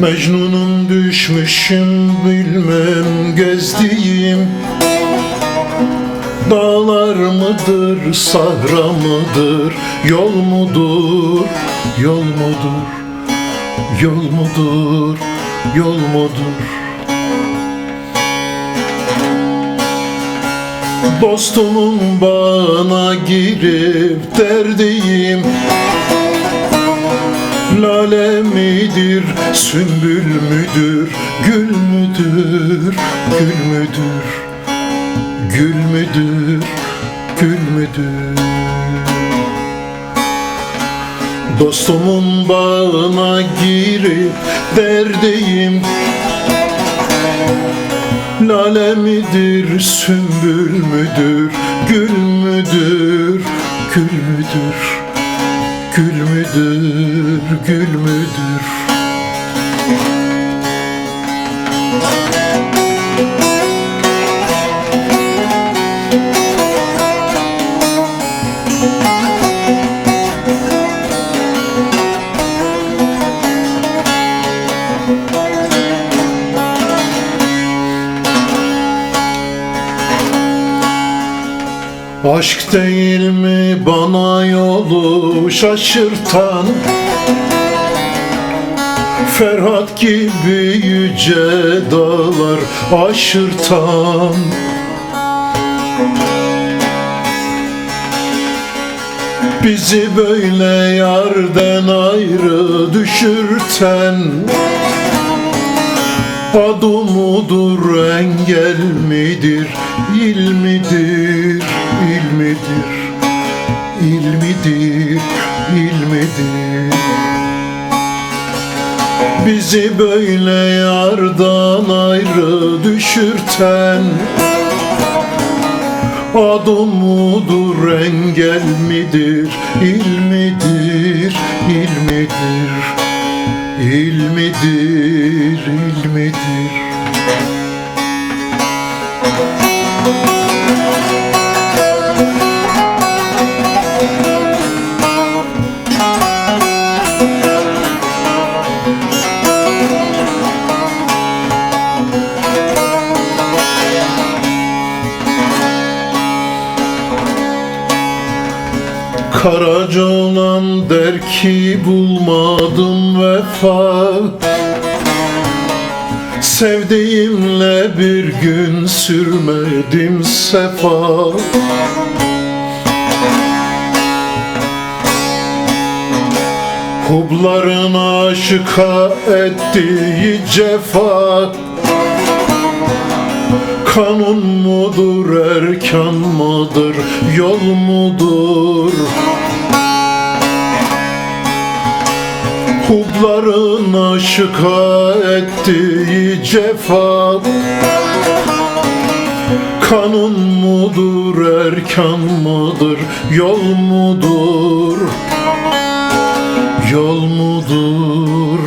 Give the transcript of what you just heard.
Mecnun'um düşmüşüm bilmem gezdiğim. Dağlar mıdır, sahra mıdır, yol mudur, yol mudur, yol mudur, yol mudur? Dostumun bağına girip derdeyim. Lale midir, sümbül müdür, gül müdür, gül müdür, gül müdür, gül müdür? Dostumun bağına girip derdeyim. Lale midir, sümbül müdür, gül müdür, gül müdür, gül müdür, gül müdür? Aşk değil mi bana yolu şaşırtan, Ferhat gibi yüce dağlar aşırtan? Bizi böyle yerden ayrı düşürten, adı mudur, engel midir, il midir, il midir, il midir, il midir? Bizi böyle yardan ayrı düşürten, adı mudur, engel midir, il midir, il midir, il midir, il midir? Karaca olan der ki bulmadım vefa, sevdiğimle bir gün sürmedim sefa. Hubların aşıka ettiği cefa, kanun mudur, erkan mıdır, yol mudur? Hubların aşıka ettiği cefa, kanun mudur, erkan mıdır, yol mudur, yol mudur,